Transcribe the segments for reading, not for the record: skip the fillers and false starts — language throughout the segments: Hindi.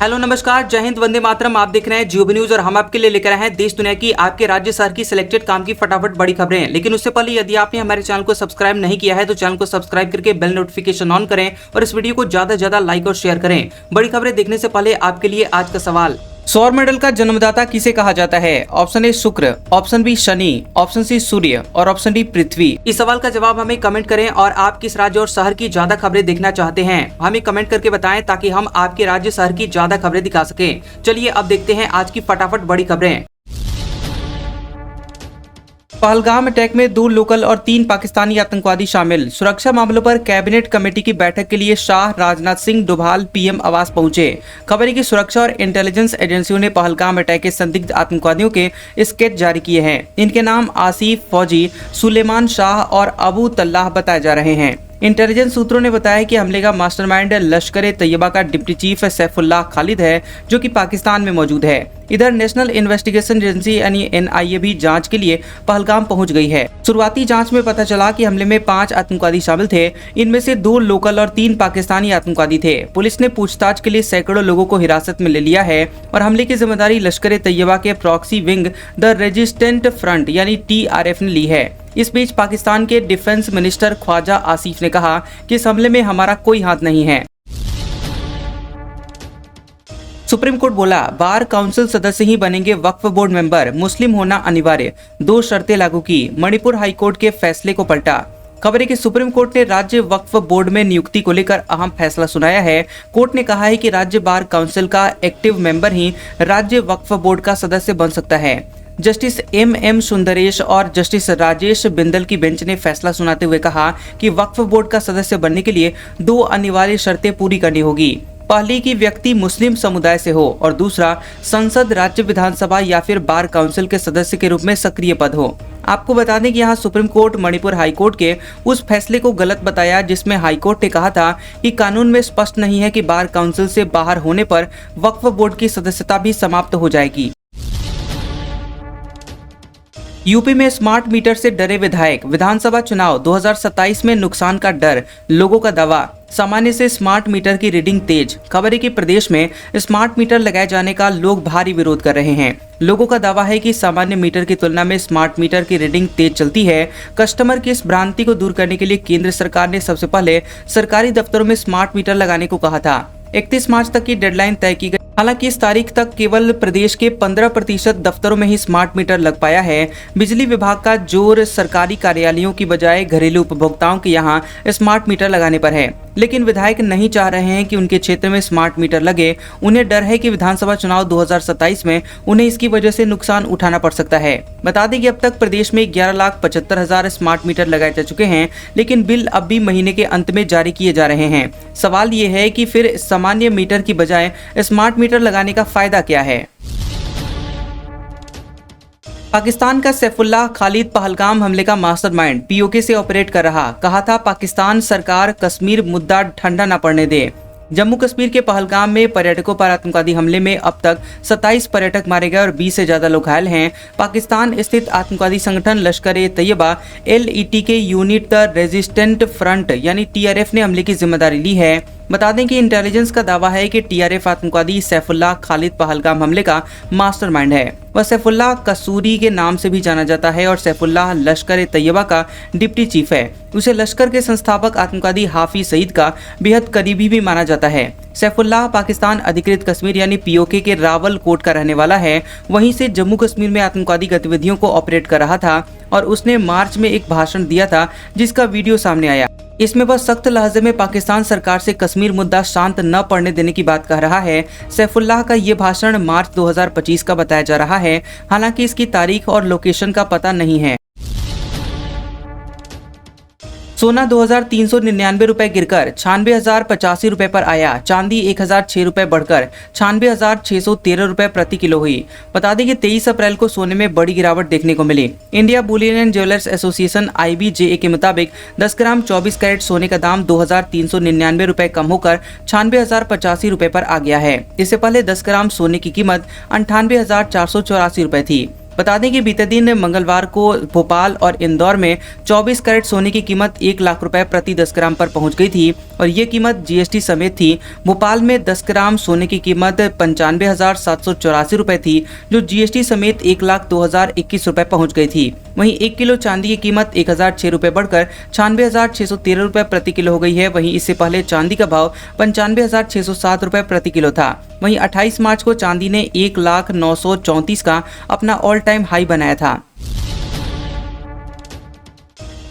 हेलो नमस्कार, जय हिंद, वंदे मातरम। आप देख रहे हैं जियो न्यूज और हम आपके लिए लेकर आए हैं देश दुनिया की, आपके राज्य शहर की सिलेक्टेड काम की फटाफट बड़ी खबरें। लेकिन उससे पहले यदि आपने हमारे चैनल को सब्सक्राइब नहीं किया है तो चैनल को सब्सक्राइब करके बेल नोटिफिकेशन ऑन करें और इस वीडियो को ज्यादा से ज्यादा लाइक और शेयर करें। बड़ी खबरें देखने से पहले आपके लिए आज का सवाल, सौर मंडल का जन्मदाता किसे कहा जाता है? ऑप्शन ए शुक्र, ऑप्शन बी शनि, ऑप्शन सी सूर्य और ऑप्शन डी पृथ्वी। इस सवाल का जवाब हमें कमेंट करें और आप किस राज्य और शहर की ज्यादा खबरें देखना चाहते हैं हमें कमेंट करके बताएं ताकि हम आपके राज्य शहर की ज्यादा खबरें दिखा सकें। चलिए अब देखते हैं आज की फटाफट बड़ी खबरें। पहलगाम अटैक में 2 लोकल और 3 पाकिस्तानी आतंकवादी शामिल। सुरक्षा मामलों पर कैबिनेट कमेटी की बैठक के लिए शाह, राजनाथ सिंह, डोभाल पीएम आवास पहुंचे। खबर है कि सुरक्षा और इंटेलिजेंस एजेंसियों ने पहलगाम अटैक के संदिग्ध आतंकवादियों के स्केच जारी किए हैं। इनके नाम आसिफ फौजी, सुलेमान शाह और अबू तल्लाह बताए जा रहे हैं। इंटेलिजेंस सूत्रों ने बताया कि हमले का मास्टरमाइंड लश्कर तैयबा का डिप्टी चीफ सैफुल्लाह खालिद है, जो कि पाकिस्तान में मौजूद है। इधर नेशनल इन्वेस्टिगेशन एजेंसी यानी NIA भी जांच के लिए पहलगाम पहुंच गई है। शुरुआती जांच में पता चला कि हमले में 5 आतंकवादी शामिल थे। इनमें से 2 लोकल और 3 पाकिस्तानी आतंकवादी थे। पुलिस ने पूछताछ के लिए सैकड़ों लोगों को हिरासत में ले लिया है और हमले की जिम्मेदारी लश्कर तैयबा के proxy wing the resistant front यानी TRF ने ली है। इस बीच पाकिस्तान के डिफेंस मिनिस्टर ख्वाजा आसिफ ने कहा कि इस हमले में हमारा कोई हाथ नहीं है। सुप्रीम कोर्ट बोला, बार काउंसिल सदस्य ही बनेंगे वक्फ बोर्ड मेंबर, मुस्लिम होना अनिवार्य, 2 शर्तें लागू की। मणिपुर हाईकोर्ट के फैसले को पलटा। खबर है कि सुप्रीम कोर्ट ने राज्य वक्फ बोर्ड में नियुक्ति को लेकर अहम फैसला सुनाया है। कोर्ट ने कहा है कि राज्य बार काउंसिल का एक्टिव मेंबर ही राज्य वक्फ बोर्ड का सदस्य बन सकता है। जस्टिस MM सुंदरेश और जस्टिस राजेश बिंदल की बेंच ने फैसला सुनाते हुए कहा कि वक्फ बोर्ड का सदस्य बनने के लिए 2 अनिवार्य शर्तें पूरी करनी होगी। पहली कि व्यक्ति मुस्लिम समुदाय से हो और दूसरा संसद, राज्य विधानसभा या फिर बार काउंसिल के सदस्य के रूप में सक्रिय पद हो। आपको बता दें कि यहाँ सुप्रीम कोर्ट मणिपुर हाईकोर्ट के उस फैसले को गलत बताया जिसमें हाईकोर्ट ने कहा था कि कानून में स्पष्ट नहीं है कि बार काउंसिल से बाहर होने पर वक्फ बोर्ड की सदस्यता भी समाप्त हो जाएगी। यूपी में स्मार्ट मीटर से डरे विधायक। विधानसभा चुनाव 2027 में नुकसान का डर, लोगों का दावा। सामान्य से स्मार्ट मीटर की रीडिंग तेज। खबर है कि प्रदेश में स्मार्ट मीटर लगाए जाने का लोग भारी विरोध कर रहे हैं। लोगों का दावा है कि सामान्य मीटर की तुलना में स्मार्ट मीटर की रीडिंग तेज चलती है। कस्टमर की इस भ्रांति को दूर करने के लिए केंद्र सरकार ने सबसे पहले सरकारी दफ्तरों में स्मार्ट मीटर लगाने को कहा था। 31 मार्च तक की डेडलाइन तय की गई। हालांकि इस तारीख तक केवल प्रदेश के 15% दफ्तरों में ही स्मार्ट मीटर लग पाया है। बिजली विभाग का जोर सरकारी कार्यालयों की बजाय घरेलू उपभोक्ताओं के यहाँ स्मार्ट मीटर लगाने पर है। लेकिन विधायक नहीं चाह रहे हैं कि उनके क्षेत्र में स्मार्ट मीटर लगे। उन्हें डर है कि विधानसभा चुनाव 2027 में उन्हें इसकी वजह से नुकसान उठाना पड़ सकता है। बता दें कि अब तक प्रदेश में 11,75,000 स्मार्ट मीटर लगाए जा चुके हैं, लेकिन बिल अब भी महीने के अंत में जारी किए जा रहे हैं। सवाल ये है कि फिर सामान्य मीटर की बजाय स्मार्ट मीटर लगाने का फायदा क्या है? पाकिस्तान का सैफुल्लाह खालिद पहलगाम हमले का मास्टरमाइंड, POK से ऑपरेट कर रहा। कहा था पाकिस्तान सरकार कश्मीर मुद्दा ठंडा न पड़ने दे। जम्मू कश्मीर के पहलगाम में पर्यटकों पर आतंकवादी हमले में अब तक 27 पर्यटक मारे गए और 20 से ज्यादा लोग घायल हैं। पाकिस्तान स्थित आतंकवादी संगठन लश्कर तैयबा LET के यूनिट द रेजिस्टेंट फ्रंट यानी TRF ने हमले की जिम्मेदारी ली है। बता दें कि इंटेलिजेंस का दावा है कि TRF आतंकवादी सैफुल्लाह खालिद पहलगाम हमले का मास्टरमाइंड है। वह सैफुल्लाह कसूरी के नाम से भी जाना जाता है और सैफुल्लाह लश्कर तैयबा का डिप्टी चीफ है। उसे लश्कर के संस्थापक आतंकवादी हाफिज सईद का बेहद करीबी भी माना जाता है। सैफुल्लाह पाकिस्तान अधिकृत कश्मीर यानी POK के रावलकोट का रहने वाला है। वहीं से जम्मू कश्मीर में आतंकवादी गतिविधियों को ऑपरेट कर रहा था और उसने मार्च में एक भाषण दिया था जिसका वीडियो सामने आया। इसमें वह सख्त लहजे में पाकिस्तान सरकार से कश्मीर मुद्दा शांत न पड़ने देने की बात कह रहा है। सैफुल्लाह का ये भाषण मार्च 2025 का बताया जा रहा है। हालांकि इसकी तारीख और लोकेशन का पता नहीं है। सोना 2,399 रुपए गिरकर 96,085 रुपए पर आया। चांदी 1,006 रुपए बढ़कर 96,613 रुपए प्रति किलो हुई। बता दें कि 23 अप्रैल को सोने में बड़ी गिरावट देखने को मिली। India bullion and jewellers association IBJA के मुताबिक 10 ग्राम 24 कैरेट सोने का दाम 2,399 रुपए कम होकर 96,085 रुपए पर आ गया है। इससे पहले 10 ग्राम सोने की कीमत 98,484 रुपए थी। बता दें कि बीते दिन मंगलवार को भोपाल और इंदौर में 24 कैरेट सोने की कीमत 1 लाख रुपए प्रति 10 ग्राम पर पहुंच गई थी और ये कीमत जीएसटी समेत थी। भोपाल में 10 ग्राम सोने की कीमत 95,784 रुपए थी, जो जीएसटी समेत 1,02,021 रुपए पहुंच गई थी। वहीं 1 किलो चांदी की कीमत 1,006 रुपए बढ़कर 96,613 रुपए प्रति किलो हो गई है। वहीं इससे पहले चांदी का भाव 95,607 रुपए प्रति किलो था। वहीं 28 मार्च को चांदी ने 1,09,34 का अपना ऑल टाइम हाई बनाया था।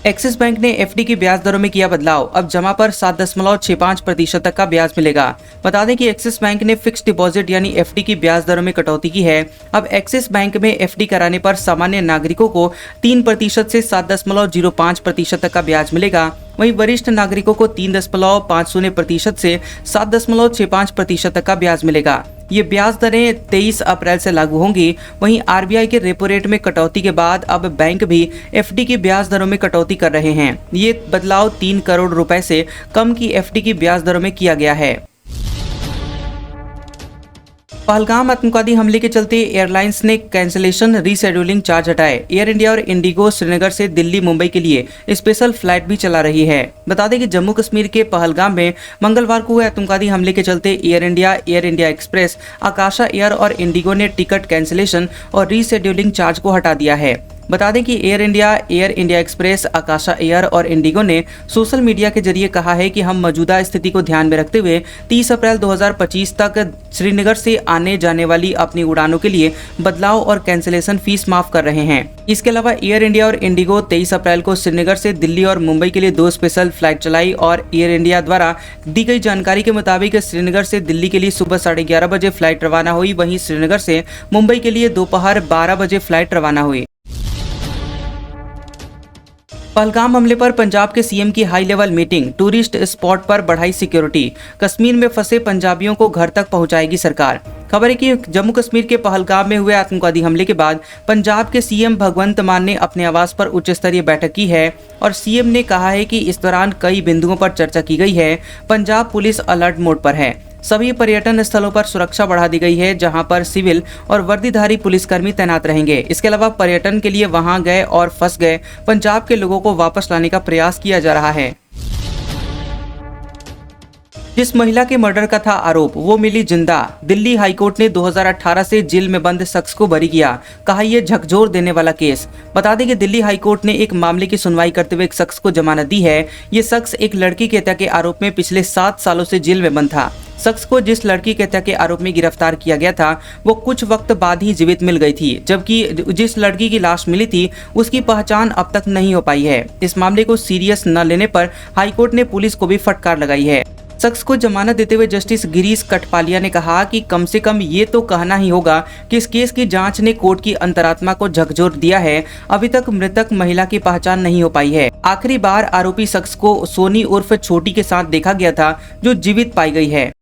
एक्सिस बैंक ने एफडी की ब्याज दरों में किया बदलाव। अब जमा पर 7.65% तक का ब्याज मिलेगा। बता दें कि एक्सिस बैंक ने फिक्स डिपॉजिट यानी एफडी की ब्याज दरों में कटौती की है। अब एक्सिस बैंक में एफडी कराने पर सामान्य नागरिकों को 3% से 7.05% तक का ब्याज मिलेगा। वहीं वरिष्ठ नागरिकों को 3.50% से 7.65% तक का ब्याज मिलेगा। ये ब्याज दरें 23 अप्रैल से लागू होंगी। वहीं आरबीआई के रेपो रेट में कटौती के बाद अब बैंक भी एफडी की ब्याज दरों में कटौती कर रहे हैं। ये बदलाव 3 करोड़ रुपए से कम की एफडी की ब्याज दरों में किया गया है। पहलगाम आतंकवादी हमले के चलते एयरलाइंस ने कैंसिलेशन रीशेड्यूलिंग चार्ज हटाए। एयर इंडिया और इंडिगो श्रीनगर से दिल्ली मुंबई के लिए स्पेशल फ्लाइट भी चला रही है। बता दें कि जम्मू कश्मीर के पहलगाम में मंगलवार को हुए आतंकवादी हमले के चलते एयर इंडिया एक्सप्रेस, आकाशा एयर और इंडिगो ने टिकट कैंसिलेशन और रीशेड्यूलिंग चार्ज को हटा दिया है। बता दें कि एयर इंडिया एक्सप्रेस, आकाशा एयर और इंडिगो ने सोशल मीडिया के जरिए कहा है कि हम मौजूदा स्थिति को ध्यान में रखते हुए 30 अप्रैल 2025 तक श्रीनगर से आने जाने वाली अपनी उड़ानों के लिए बदलाव और कैंसिलेशन फीस माफ कर रहे हैं। इसके अलावा एयर इंडिया और इंडिगो 23 अप्रैल को श्रीनगर से दिल्ली और मुंबई के लिए 2 स्पेशल फ्लाइट चलाई और एयर इंडिया द्वारा दी गई जानकारी के मुताबिक श्रीनगर से दिल्ली के लिए सुबह 11:30 बजे फ्लाइट रवाना हुई। वहीं श्रीनगर से मुंबई के लिए दोपहर 12 बजे फ्लाइट रवाना हुई। पहलगाम हमले पर पंजाब के सीएम की high level meeting, tourist spot पर बढ़ाई सिक्योरिटी, कश्मीर में फंसे पंजाबियों को घर तक पहुंचाएगी सरकार। खबर है कि जम्मू कश्मीर के पहलगाम में हुए आतंकवादी हमले के बाद पंजाब के सीएम भगवंत मान ने अपने आवास पर उच्च स्तरीय बैठक की है और सीएम ने कहा है कि इस दौरान कई बिंदुओं पर चर्चा की गई है। पंजाब पुलिस अलर्ट मोड पर है। सभी पर्यटन स्थलों पर सुरक्षा बढ़ा दी गई है, जहां पर सिविल और वर्दीधारी पुलिसकर्मी तैनात रहेंगे। इसके अलावा पर्यटन के लिए वहां गए और फंस गए पंजाब के लोगों को वापस लाने का प्रयास किया जा रहा है। जिस महिला के मर्डर का था आरोप वो मिली जिंदा। दिल्ली हाईकोर्ट ने 2018 से जेल में बंद शख्स को बरी किया। कहा यह झकझोर देने वाला केस। बता दें कि दिल्ली हाईकोर्ट ने एक मामले की सुनवाई करते हुए एक शख्स को जमानत दी है। ये शख्स एक लड़की की हत्या के आरोप में पिछले 7 सालों से जेल में बंद था। शख्स को जिस लड़की की हत्या के आरोप में गिरफ्तार किया गया था वो कुछ वक्त बाद ही जीवित मिल गई थी, जबकि जिस लड़की की लाश मिली थी उसकी पहचान अब तक नहीं हो पाई है। इस मामले को सीरियस न लेने पर हाईकोर्ट ने पुलिस को भी फटकार लगाई है। शख्स को जमानत देते हुए जस्टिस गिरीश कठपालिया ने कहा कि कम से कम ये तो कहना ही होगा कि इस केस की जांच ने कोर्ट की अंतरात्मा को झकझोर दिया है। अभी तक मृतक महिला की पहचान नहीं हो पाई है। आखिरी बार आरोपी शख्स को सोनी उर्फ छोटी के साथ देखा गया था, जो जीवित पाई गई है।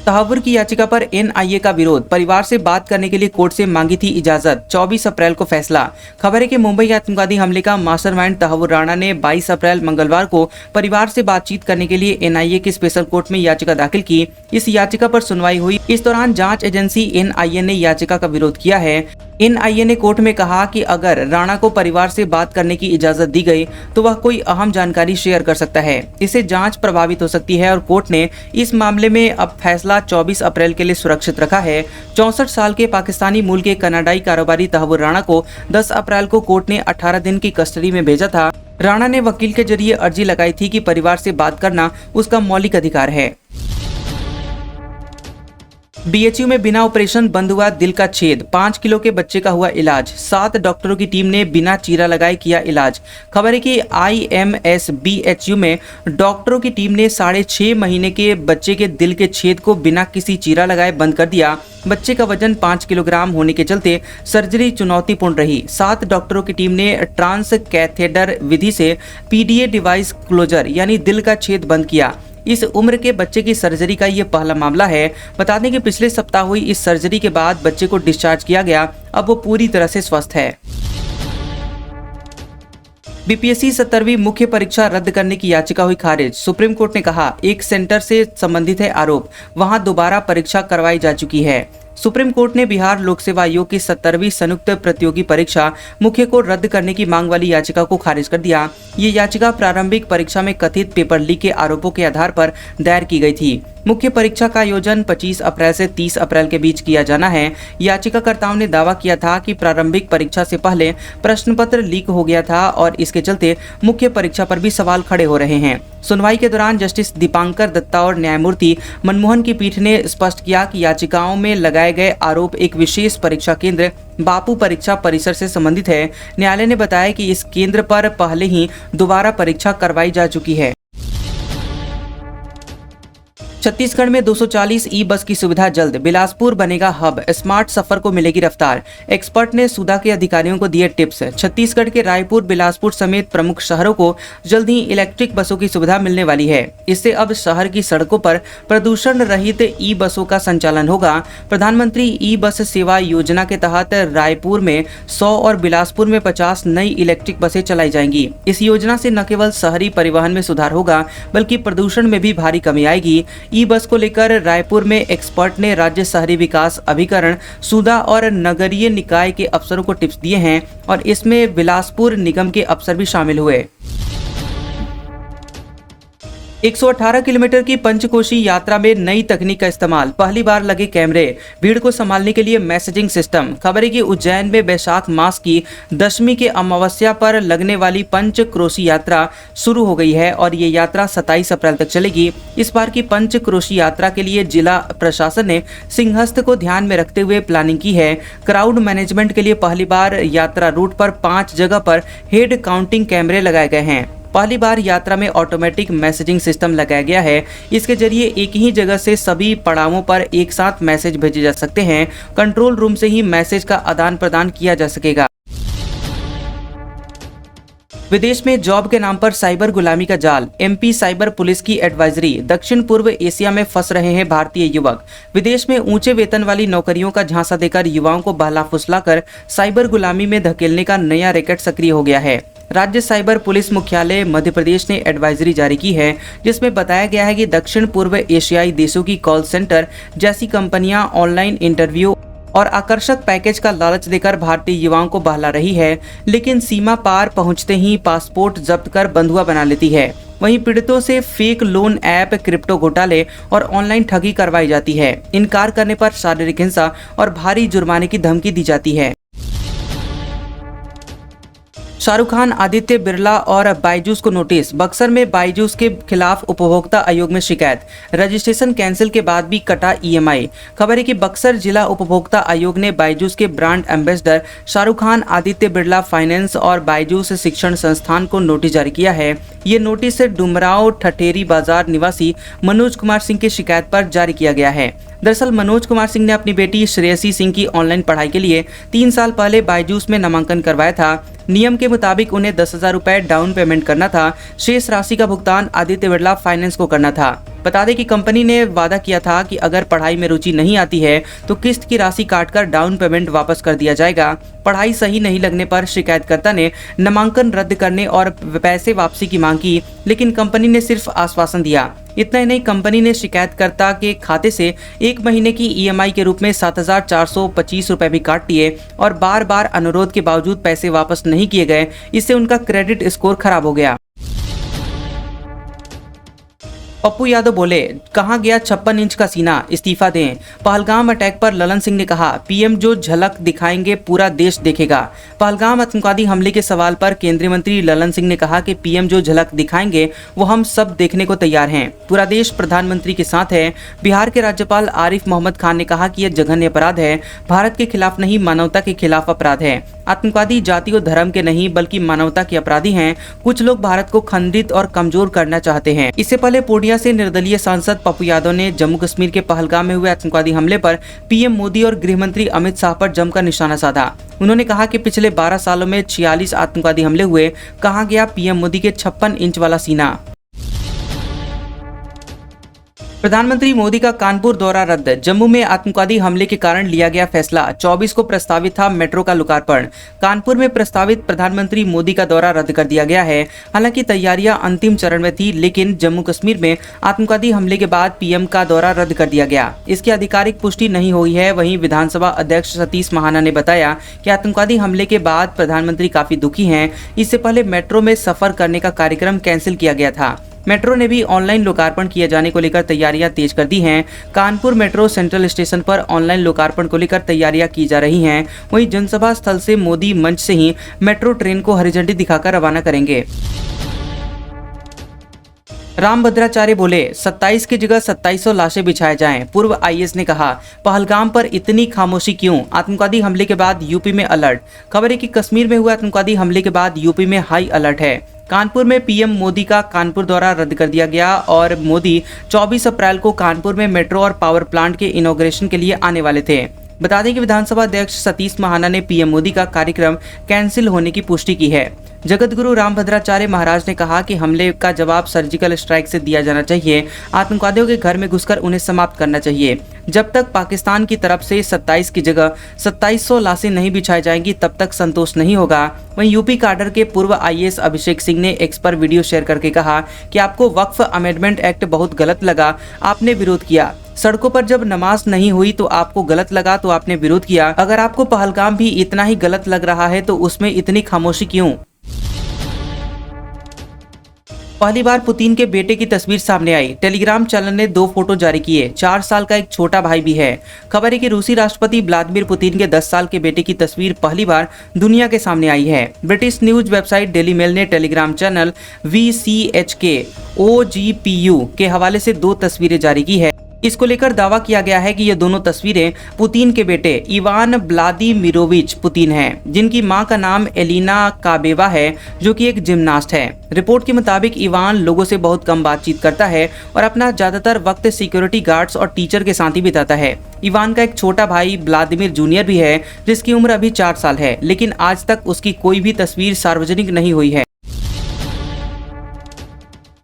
तहव्वुर की याचिका पर एनआईए का विरोध, परिवार से बात करने के लिए कोर्ट से मांगी थी इजाजत। 24 अप्रैल को फैसला। खबर है कि मुंबई आतंकवादी हमले का मास्टरमाइंड तहव्वुर राणा ने 22 अप्रैल मंगलवार को परिवार से बातचीत करने के लिए एनआईए की स्पेशल कोर्ट में याचिका दाखिल की। इस याचिका पर सुनवाई हुई। इस दौरान जांच एजेंसी एनआईए ने याचिका का विरोध किया है। एनआईए ने कोर्ट में कहा कि अगर राणा को परिवार से बात करने की इजाजत दी गई तो वह कोई अहम जानकारी शेयर कर सकता है। इससे जांच प्रभावित हो सकती है और कोर्ट ने इस मामले में अब फैसला 24 अप्रैल के लिए सुरक्षित रखा है। 64 साल के पाकिस्तानी मूल के कनाडाई कारोबारी तहव्वुर राणा को 10 अप्रैल को कोर्ट ने 18 दिन की कस्टडी में भेजा था। राणा ने वकील के जरिए अर्जी लगाई थी कि परिवार से बात करना उसका मौलिक अधिकार है। बीएचयू में बिना ऑपरेशन बंद हुआ दिल का छेद, 5 किलो के बच्चे का हुआ इलाज। 7 डॉक्टरों की टीम ने बिना चीरा लगाए किया इलाज। खबर है कि आईएमएस बीएचयू में डॉक्टरों की टीम ने 6.5 महीने के बच्चे के दिल के छेद को बिना किसी चीरा लगाए बंद कर दिया। बच्चे का वजन 5 किलोग्राम होने के चलते सर्जरी चुनौतीपूर्ण रही। 7 डॉक्टरों की टीम ने ट्रांस कैथेटर विधि से पीडीए डिवाइस क्लोजर यानी दिल का छेद बंद किया। इस उम्र के बच्चे की सर्जरी का ये पहला मामला है। बता दें कि पिछले सप्ताह हुई इस सर्जरी के बाद बच्चे को डिस्चार्ज किया गया। अब वो पूरी तरह से स्वस्थ है। बीपीएससी 17वीं मुख्य परीक्षा रद्द करने की याचिका हुई खारिज। सुप्रीम कोर्ट ने कहा एक सेंटर से संबंधित है आरोप, वहां दोबारा परीक्षा करवाई जा चुकी है। सुप्रीम कोर्ट ने बिहार लोक सेवा आयोग की 17वीं संयुक्त प्रतियोगी परीक्षा मुख्य को रद्द करने की मांग वाली याचिका को खारिज कर दिया। ये याचिका प्रारंभिक परीक्षा में कथित पेपर लीक के आरोपों के आधार पर दायर की गई थी। मुख्य परीक्षा का आयोजन 25 अप्रैल से 30 अप्रैल के बीच किया जाना है। याचिकाकर्ताओं ने दावा किया था कि प्रारंभिक परीक्षा से पहले प्रश्न पत्र लीक हो गया था और इसके चलते मुख्य परीक्षा पर भी सवाल खड़े हो रहे हैं। सुनवाई के दौरान जस्टिस दीपांकर दत्ता और न्यायमूर्ति मनमोहन की पीठ ने स्पष्ट किया कि याचिकाओं में लगाए गए आरोप एक विशेष परीक्षा केंद्र बापू परीक्षा परिसर से संबंधित है। न्यायालय ने बताया कि इस केंद्र पर पहले ही दोबारा परीक्षा करवाई जा चुकी है। छत्तीसगढ़ में 240 ई बस की सुविधा जल्द, बिलासपुर बनेगा हब, स्मार्ट सफर को मिलेगी रफ्तार। एक्सपर्ट ने सुधा के अधिकारियों को दिए टिप्स। छत्तीसगढ़ के रायपुर, बिलासपुर समेत प्रमुख शहरों को जल्द ही इलेक्ट्रिक बसों की सुविधा मिलने वाली है। इससे अब शहर की सड़कों पर प्रदूषण रहित ई बसों का संचालन होगा। प्रधानमंत्री ई बस सेवा योजना के तहत रायपुर में 100 और बिलासपुर में 50 नई इलेक्ट्रिक बसें चलाई जाएंगी। इस योजना से न केवल शहरी परिवहन में सुधार होगा बल्कि प्रदूषण में भी भारी कमी आएगी। ई बस को लेकर रायपुर में एक्सपर्ट ने राज्य शहरी विकास अभिकरण, सुधा और नगरीय निकाय के अफसरों को टिप्स दिए हैं और इसमें बिलासपुर निगम के अफसर भी शामिल हुए। 118 किलोमीटर की पंचकोशी यात्रा में नई तकनीक का इस्तेमाल, पहली बार लगे कैमरे, भीड़ को संभालने के लिए मैसेजिंग सिस्टम। खबर है कि उज्जैन में वैशाख मास की दशमी के अमावस्या पर लगने वाली पंचक्रोशी यात्रा शुरू हो गई है और ये यात्रा 27 अप्रैल तक चलेगी। इस बार की पंचक्रोशी यात्रा के लिए जिला प्रशासन ने सिंहस्थ को ध्यान में रखते हुए प्लानिंग की है। क्राउड मैनेजमेंट के लिए पहली बार यात्रा रूट पर 5 जगह पर हेड काउंटिंग कैमरे लगाए गए हैं। पहली बार यात्रा में ऑटोमेटिक मैसेजिंग सिस्टम लगाया गया है। इसके जरिए एक ही जगह से सभी पड़ावों पर एक साथ मैसेज भेजे जा सकते हैं। कंट्रोल रूम से ही मैसेज का आदान प्रदान किया जा सकेगा। विदेश में जॉब के नाम पर साइबर गुलामी का जाल, एमपी साइबर पुलिस की एडवाइजरी। दक्षिण पूर्व एशिया में फंस रहे हैं भारतीय युवक। विदेश में ऊंचे वेतन वाली नौकरियों का झांसा देकर युवाओं को बहला फुसलाकर साइबर गुलामी में धकेलने का नया रैकेट सक्रिय हो गया है। राज्य साइबर पुलिस मुख्यालय मध्य प्रदेश ने एडवाइजरी जारी की है, जिसमें बताया गया है कि दक्षिण पूर्व एशियाई देशों की कॉल सेंटर जैसी कंपनियां ऑनलाइन इंटरव्यू और आकर्षक पैकेज का लालच देकर भारतीय युवाओं को बहला रही है, लेकिन सीमा पार पहुंचते ही पासपोर्ट जब्त कर बंधुआ बना लेती है। वहीं पीड़ितों से फेक लोन ऐप, क्रिप्टो घोटाले और ऑनलाइन ठगी करवाई जाती है। इनकार करने पर शारीरिक हिंसा और भारी जुर्माने की धमकी दी जाती है। शाहरुख खान, आदित्य बिरला और बायजूस को नोटिस। बक्सर में बायजूस के खिलाफ उपभोक्ता आयोग में शिकायत। रजिस्ट्रेशन कैंसिल के बाद भी कटा ईएमआई। खबर है कि बक्सर जिला उपभोक्ता आयोग ने बायजूस के brand ambassador Shahrukh Khan, Aditya Birla finance और बायजूस शिक्षण संस्थान को नोटिस जारी किया है। ये नोटिस डुमराव ठठेरी बाजार निवासी मनोज कुमार सिंह की शिकायत पर जारी किया गया है। दरअसल मनोज कुमार सिंह ने अपनी बेटी श्रेयसी सिंह की ऑनलाइन पढ़ाई के लिए 3 साल पहले बायजूस में नामांकन करवाया था। नियम के मुताबिक उन्हें 10,000 रुपए डाउन पेमेंट करना था। शेष राशि का भुगतान आदित्य बिरला फाइनेंस को करना था। बता दें कि कंपनी ने वादा किया था कि अगर पढ़ाई में रुचि नहीं आती है तो किस्त की राशि काटकर डाउन पेमेंट वापस कर दिया जाएगा। पढ़ाई सही नहीं लगने पर शिकायतकर्ता ने नामांकन रद्द करने और पैसे वापसी की मांग की, लेकिन कंपनी ने सिर्फ आश्वासन दिया। इतना ही नहीं, कंपनी ने शिकायतकर्ता के खाते से 1 महीने की ईएमआई के रूप में 7,425 रुपए भी काट लिए और बार बार अनुरोध के बावजूद पैसे वापस नहीं किए गए। इससे उनका क्रेडिट स्कोर खराब हो गया। पप्पू यादव बोले, कहां गया 56 इंच का सीना, इस्तीफा दें। पहलगाम अटैक पर ललन सिंह ने कहा, पीएम जो झलक दिखाएंगे पूरा देश देखेगा। पहलगाम आतंकवादी हमले के सवाल पर केंद्रीय मंत्री ललन सिंह ने कहा कि पीएम जो झलक दिखाएंगे वो हम सब देखने को तैयार हैं। पूरा देश प्रधानमंत्री के साथ है। बिहार के राज्यपाल आरिफ मोहम्मद खान ने कहा कि यह जघन्य अपराध है, भारत के खिलाफ नहीं मानवता के खिलाफ अपराध है। आतंकवादी जाति और धर्म के नहीं बल्कि मानवता के अपराधी हैं। कुछ लोग भारत को खंडित और कमजोर करना चाहते हैं। इससे पहले पूर्णिया से निर्दलीय सांसद पप्पू यादव ने जम्मू कश्मीर के पहलगाम में हुए आतंकवादी हमले पर पीएम मोदी और गृह मंत्री अमित शाह पर जमकर निशाना साधा। उन्होंने कहा कि पिछले 12 सालों में 46 आतंकवादी हमले हुए, कहां गया पीएम मोदी के 56 इंच वाला सीना। प्रधानमंत्री मोदी का कानपुर दौरा रद्द। जम्मू में आतंकवादी हमले के कारण लिया गया फैसला। 24 को प्रस्तावित था मेट्रो का लोकार्पण। कानपुर में प्रस्तावित प्रधानमंत्री मोदी का दौरा रद्द कर दिया गया है। हालांकि तैयारियां अंतिम चरण में थी, लेकिन जम्मू कश्मीर में आतंकवादी हमले के बाद पीएम का दौरा रद्द कर दिया गया। इसकी आधिकारिक पुष्टि नहीं हुई है। वहीं विधानसभा अध्यक्ष सतीश महाना ने बताया कि आतंकवादी हमले के बाद प्रधानमंत्री काफी दुखी हैं। इससे पहले मेट्रो में सफर करने का कार्यक्रम कैंसिल किया गया था। मेट्रो ने भी ऑनलाइन लोकार्पण किए जाने को लेकर तैयारियां तेज कर दी हैं। कानपुर मेट्रो सेंट्रल स्टेशन पर ऑनलाइन लोकार्पण को लेकर तैयारियां की जा रही हैं। वहीं जनसभा स्थल से मोदी मंच से ही मेट्रो ट्रेन को हरी झंडी दिखाकर रवाना करेंगे। रामभद्राचार्य बोले 27 की जगह 2700 लाशें बिछाए जाएं। पूर्व आईएएस ने कहा, पहलगाम पर इतनी खामोशी क्यों? आतंकवादी हमले के बाद यूपी में अलर्ट। खबर है कि कश्मीर में हुए आतंकवादी हमले के बाद यूपी में हाई अलर्ट है। कानपुर में पीएम मोदी का कानपुर दौरा रद्द कर दिया गया और मोदी 24 अप्रैल को कानपुर में मेट्रो और पावर प्लांट के इनॉग्रेशन के लिए आने वाले थे। बता दें कि विधानसभा अध्यक्ष सतीश महाना ने पीएम मोदी का कार्यक्रम कैंसिल होने की पुष्टि की है। जगत गुरु रामभद्राचार्य महाराज ने कहा कि हमले का जवाब सर्जिकल स्ट्राइक से दिया जाना चाहिए। आतंकवादियों के घर में घुसकर उन्हें समाप्त करना चाहिए। जब तक पाकिस्तान की तरफ से 27 की जगह 2700 लाशें नहीं बिछाई जाएंगी, तब तक संतोष नहीं होगा। वहीं यूपी काडर के पूर्व आईएएस अभिषेक सिंह ने एक्स पर वीडियो शेयर करके कहा कि आपको वक्फ अमेंडमेंट एक्ट बहुत गलत लगा, आपने विरोध किया। सड़कों पर जब नमाज नहीं हुई तो आपको गलत लगा, तो आपने विरोध किया। अगर आपको पहलगाम भी इतना ही गलत लग रहा है तो उसमें इतनी खामोशी क्यों? पहली बार पुतिन के बेटे की तस्वीर सामने आई। टेलीग्राम चैनल ने 2 फोटो जारी किए। 4 साल का एक छोटा भाई भी है। खबर है कि रूसी राष्ट्रपति व्लादिमीर पुतिन के 10 साल के बेटे की तस्वीर पहली बार दुनिया के सामने आई है। British news website Daily Mail ने टेलीग्राम चैनल VCHK OGPU के हवाले से 2 तस्वीरें जारी की है। इसको लेकर दावा किया गया है कि ये दोनों तस्वीरें पुतिन के बेटे इवान व्लादिमीरोविच पुतिन हैं, जिनकी मां का नाम एलिना काबेवा है, जो कि एक जिम्नास्ट है। रिपोर्ट के मुताबिक इवान लोगों से बहुत कम बातचीत करता है और अपना ज्यादातर वक्त सिक्योरिटी गार्ड्स और टीचर के साथ ही बिताता है। इवान का एक छोटा भाई व्लादिमीर जूनियर भी है, जिसकी उम्र अभी 4 साल है, लेकिन आज तक उसकी कोई भी तस्वीर सार्वजनिक नहीं हुई है।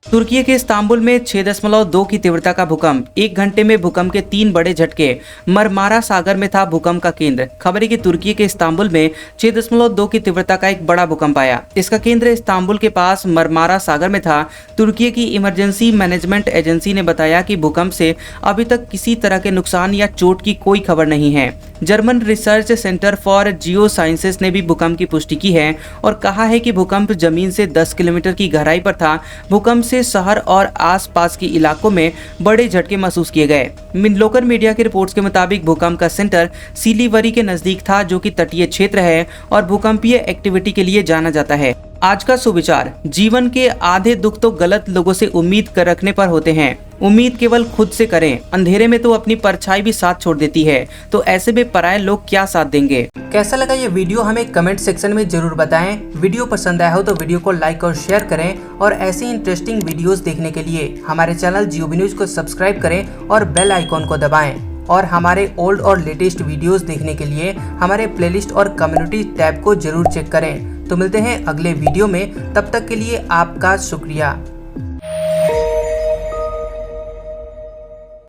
तुर्की के इस्तांबुल में 6.2 की तीव्रता का भूकंप। 1 घंटे में भूकंप के 3 बड़े झटके। मरमारा सागर में था भूकंप का केंद्र। खबर है कि तुर्की के इस्तांबुल में 6.2 की तीव्रता का एक बड़ा भूकंप आया। इसका केंद्र इस्तांबुल के पास मरमारा सागर में था। तुर्की की इमरजेंसी मैनेजमेंट एजेंसी ने बताया कि भूकंप से अभी तक किसी तरह के नुकसान या चोट की कोई खबर नहीं है। German research centre for Jio sciences ने भी भूकंप की पुष्टि की है और कहा है कि भूकंप जमीन से 10 किलोमीटर की गहराई पर था। भूकंप से शहर और आसपास के इलाकों में बड़े झटके महसूस किए गए। लोकल मीडिया की रिपोर्ट्स के मुताबिक भूकंप का सेंटर सिलीवरी के नजदीक था, जो कि तटीय क्षेत्र है और भूकंपीय एक्टिविटी के लिए जाना जाता है। आज का सुविचार, जीवन के आधे दुख तो गलत लोगों से उम्मीद कर रखने पर होते हैं। उम्मीद केवल खुद से करें। अंधेरे में तो अपनी परछाई भी साथ छोड़ देती है, तो ऐसे में पराये लोग क्या साथ देंगे। कैसा लगा ये वीडियो हमें कमेंट सेक्शन में जरूर बताएं। वीडियो पसंद आया हो तो वीडियो को लाइक और शेयर करें और ऐसी इंटरेस्टिंग वीडियोस देखने के लिए हमारे चैनल GOB न्यूज को सब्सक्राइब करें और बेल आइकॉन को दबाएं। और हमारे ओल्ड और लेटेस्ट वीडियोस देखने के लिए हमारे प्लेलिस्ट और कम्युनिटी टैब को जरूर चेक करें। तो मिलते हैं अगले वीडियो में, तब तक के लिए आपका शुक्रिया।